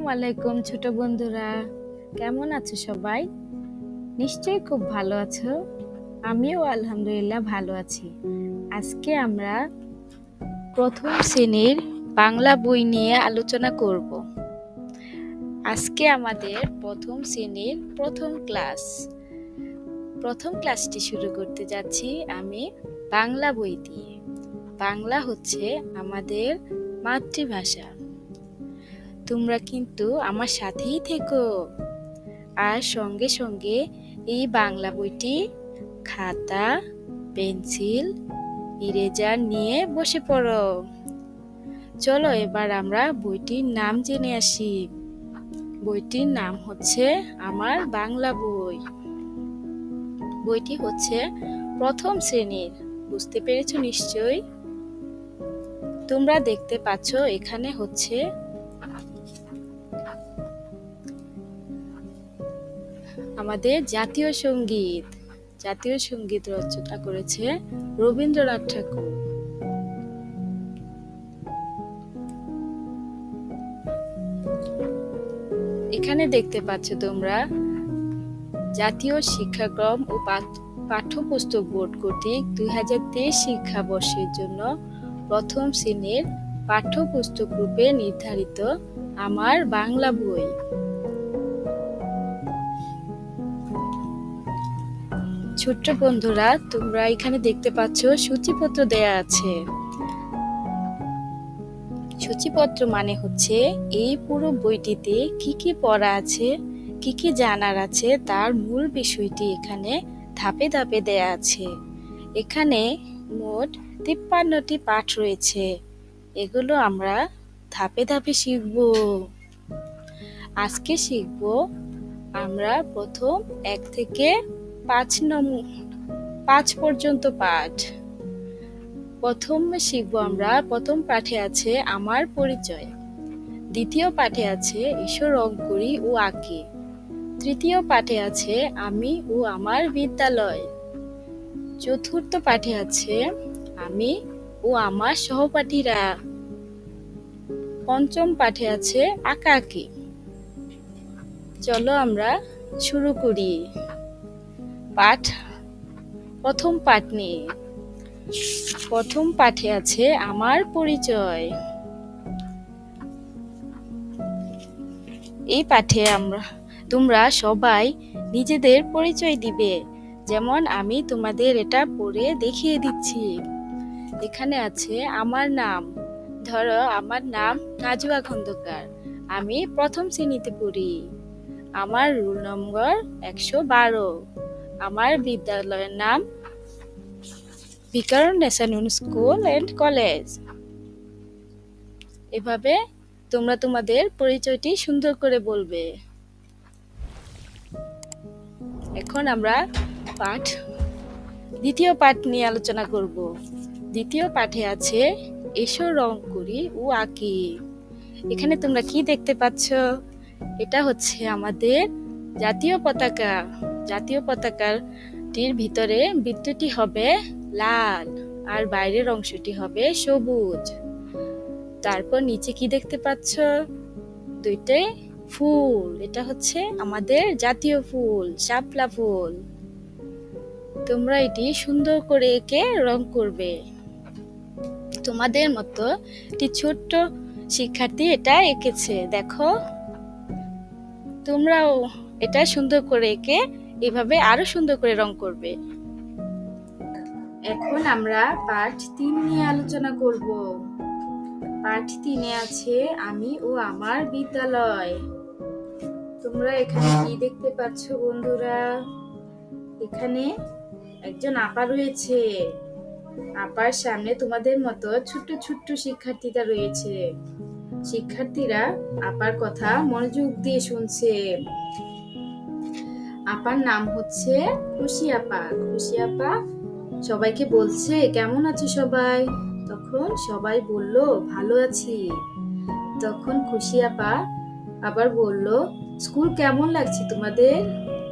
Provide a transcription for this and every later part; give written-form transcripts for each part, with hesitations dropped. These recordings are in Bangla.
আসসালামু আলাইকুম ছোট বন্ধুরা, কেমন আছো সবাই? নিশ্চয়ই খুব ভালো আছো। আমিও আলহামদুলিল্লাহ ভালো আছি। আজকে আমরা প্রথম শ্রেণীর বাংলা বই নিয়ে আলোচনা করব। আজকে আমাদের প্রথম শ্রেণীর প্রথম ক্লাসটি শুরু করতে যাচ্ছি আমি বাংলা বই দিয়ে। বাংলা হচ্ছে আমাদের মাতৃভাষা। তোমরা কিন্তু আমার সাথেই থেকো আর সঙ্গে সঙ্গে এই বাংলা বইটি খাতা, পেন্সিল, ইরেজার নিয়ে বসে পড়ো। চলো এবার আমরা বইটির নাম জেনে আসি। বইটির নাম হচ্ছে আমার বাংলা বই। বইটি হচ্ছে প্রথম শ্রেণীর। বুঝতে পেরেছো নিশ্চয়ই? তোমরা দেখতে পাচ্ছ এখানে হচ্ছে আমাদের জাতীয় সঙ্গীত রচনা করেছে রবীন্দ্রনাথ ঠাকুর। এখানে দেখতে পাচ্ছ তোমরা জাতীয় শিক্ষাক্রম ও পাঠ্যপুস্তক বোর্ড কর্তৃক 2023 শিক্ষাবর্ষের জন্য প্রথম শ্রেণীর পাঠ্যপুস্তক রূপে নির্ধারিত আমার বাংলা বই। ছোট্ট বন্ধুরা, তোমরা এখানে দেখতে পাচ্ছ সূচিপত্র দেয়া আছে। সূচিপত্র মানে হচ্ছে এই পুরো বইটিতে কি কি পড়া আছে, কি কি জানার আছে তার মূল বিষয়টি এখানে ধাপে ধাপে দেয়া আছে। এখানে মোট 53টি পাঠ রয়েছে। এগুলো আমরা ধাপে ধাপে শিখব। আজকে শিখব আমরা প্রথম 1 থেকে 5 পর্যন্ত পাঠ। প্রথমে শিখব আমরা প্রথম পাঠে আছে আমার পরিচয়, দ্বিতীয় পাঠে আছে এসো রং করি ও আকি, তৃতীয় পাঠে আছে আমি ও আমার বিদ্যালয়, চতুর্থ পাঠে আছে আমি ও আমার সহপাঠীরা, পঞ্চম পাঠে আছে আকাকি। চলো আমরা শুরু করি প্রথম পাঠ নিয়ে। প্রথম পাঠে আছে আমার পরিচয়। এই পাঠে তোমরা সবাই নিজেদের পরিচয় দিবে, যেমন আমি তোমাদের এটা পড়ে দেখিয়ে দিচ্ছি। এখানে আছে আমার নাম। ধরো আমার নাম নাজুয়া খন্দকার, আমি প্রথম শ্রেণীতে পড়ি। আমার রোল নম্বর 112। আমার বিদ্যালয়ের নাম Viqarun national school and college. এভাবে তোমরা তোমাদের পরিচয়টি সুন্দর করে বলবে। এখন আমরা দ্বিতীয় পাঠ নিয়ে আলোচনা করব। দ্বিতীয় পাঠে আছে এসো রং করি ও আকি। এখানে তোমরা কি দেখতে পাচ্ছ? এটা হচ্ছে আমাদের জাতীয় পতাকা। জাতীয় পতাকাটির ভিতরে বৃত্তটি হবে লাল আর বাইরের অংশটি হবে সবুজ। তারপর নিচে কি দেখতে পাচ্ছ? দুইটাই ফুল। এটা হচ্ছে আমাদের জাতীয় ফুল, শাপলা ফুল। তোমরা এটি সুন্দর করে এঁকে রং করবে। তোমাদের মতো একটি ছোট্ট শিক্ষার্থী এটা এঁকেছে, দেখো। তোমরাও এটা সুন্দর করে এঁকে এভাবে আরো সুন্দর করে রং করবে। এখন আমরা পাঠ 3 নিয়ে আলোচনা করব। পাঠ 3-এ আছে আমি ও আমার বিদ্যালয়। তোমরা এখানে কি দেখতে পাচ্ছ বন্ধুরা? এখানে একজন আপা রয়েছে। আপার সামনে তোমাদের মতো ছোট্ট ছোট্ট শিক্ষার্থীরা রয়েছে। শিক্ষার্থীরা আপার কথা মনোযোগ দিয়ে শুনছে। আপার নাম হচ্ছে খুশি আপা। খুশি আপা সবাইকে বলছে কেমন আছো সবাই? তখন সবাই বলল ভালো আছি। তখন খুশি আপা আবার বলল স্কুল কেমন লাগছে তোমাদের?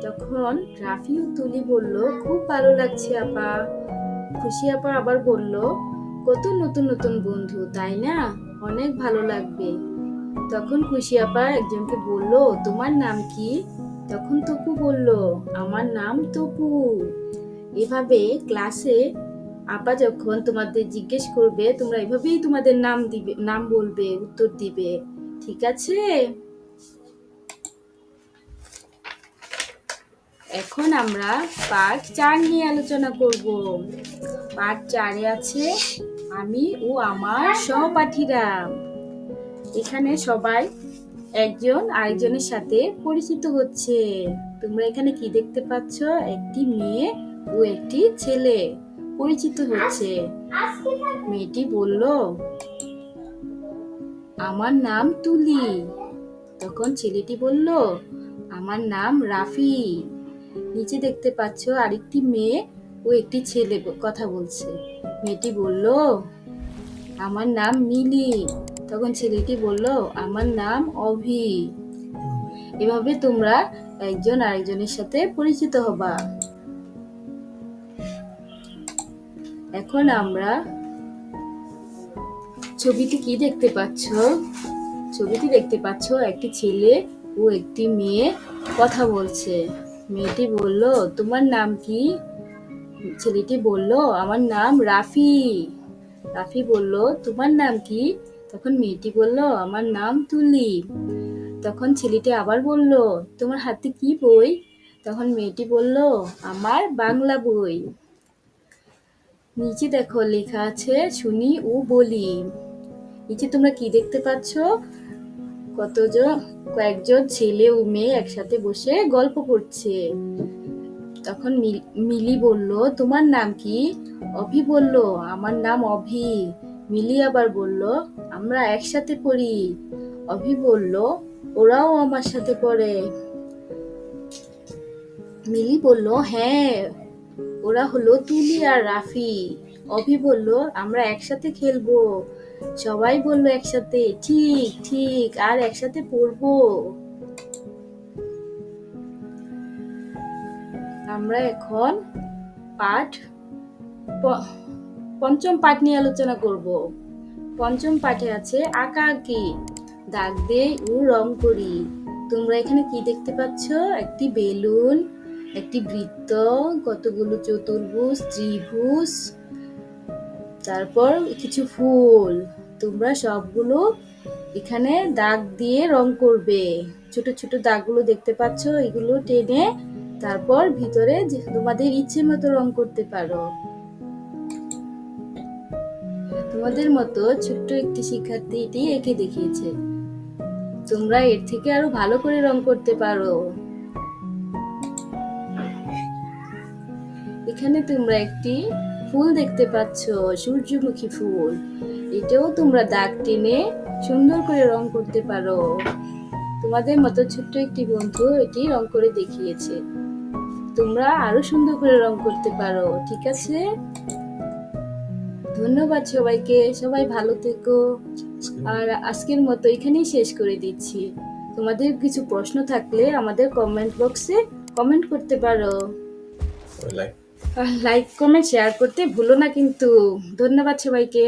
তখন রাফি ও তুলি বলল খুব ভালো লাগছে আপা। খুশি আপা আবার বলল কত নতুন নতুন বন্ধু, তাই না? অনেক ভালো লাগবে। তখন খুশি আপা একজনকে বলল, তোমার নাম কি? তখন তপু বলল, আমার নাম তপু। এভাবে ক্লাসে আপা যখন তোমাদের জিজ্ঞেস করবে, তোমরা এভাবেই তোমাদের নাম বলবে, উত্তর দিবে। ঠিক আছে? এখন আমরা পার্ট 4 নিয়ে আলোচনা করব। পার্ট 4-এ আছে আমি ও আমার সহপাঠীরা। এখানে সবাই একজন আরেকজনের সাথে পরিচিত হচ্ছে। তোমরা এখানে কি দেখতে পাচ্ছ? একটি মেয়ে ও একটি ছেলে পরিচিত হচ্ছে। মেয়েটি বলল, আমার নাম তুলি। তখন ছেলেটি বলল, আমার নাম রাফি। নিচে দেখতে পাচ্ছ আরেকটি মেয়ে ও একটি ছেলে কথা বলছে। মেয়েটি বলল, আমার নাম মিলি। তখন ছেলেটি বলল, আমার নাম অভি। এভাবে তোমরা একজন আরেকজনের সাথে পরিচিত হবা। এখন আমরা ছবিতে কি দেখতে পাচ্ছ? ছবিতে দেখতে পাচ্ছ একটি ছেলে ও একটি মেয়ে কথা বলছে। মেয়েটি বলল, তোমার নাম কি? ছেলেটি বলল, আমার নাম রাফি। রাফি বলল, তোমার নাম কি? তখন মেয়েটি বলল, আমার নাম তুলি। তখন ছেলেটি আবার বলল, তোমার হাতে কি বই? তখন মেয়েটি বলল, আমার বাংলা বই। নিচে দেখো লেখা আছে শুনি ও বলি। নিচে তোমরা কি দেখতে পাচ্ছ? কয়েকজন ছেলে ও মেয়ে একসাথে বসে গল্প করছে। তখন মিলি বলল, তোমার নাম কি? অভি বলল, আমার নাম অভি। মিলি আবার বলল, আমরা একসাথে পড়ি। অভি বলল, ওরাও আমার সাথে পড়ে। মিলি বলল, হ্যাঁ, ওরা হলো তুলি আর রাফি। অভি বলল, আমরা একসাথে খেলবো। সবাই বলল একসাথে, ঠিক ঠিক, আর একসাথে পড়বো। আমরা এখন পঞ্চম পাঠ নিয়ে আলোচনা করব। পঞ্চম পাঠে আছে আকাকি, দাগ দে ও রং করি। তোমরা এখানে কি দেখতে পাচ্ছ? একটি বেলুন, একটি বৃত্ত, কতগুলো চতুর্ভুজ, ত্রিভুজ, তারপর কিছু ফুল। তোমরা সবগুলো এখানে দাগ দিয়ে রং করবে। ছোট ছোট দাগগুলো দেখতে পাচ্ছ, এগুলো টেনে তারপর ভিতরে তোমাদের ইচ্ছে মতো রং করতে পারো। তোমাদের মতো ছোট্ট একটি শিক্ষার্থী এটি এঁকে দেখিয়েছে। তোমরা এর থেকে আরো ভালো করে রং করতে পারো। এখানে তোমরা একটি ফুল দেখতে পাচ্ছ, সূর্যমুখী ফুল। এটাও তোমরা দাগ টেনে সুন্দর করে রং করতে পারো। তোমাদের মতো ছোট্ট একটি বন্ধু এটি রং করে দেখিয়েছে। তোমরা আরো সুন্দর করে রং করতে পারো। ঠিক আছে? ধন্যবাদ সবাইকে। সবাই ভালো থেকো। আর আজকের মতো এখানেই শেষ করে দিচ্ছি। তোমাদের কিছু প্রশ্ন থাকলে আমাদের কমেন্ট বক্সে কমেন্ট করতে পারো। লাইক কমেন্ট শেয়ার করতে ভুলো না কিন্তু। ধন্যবাদ সবাইকে।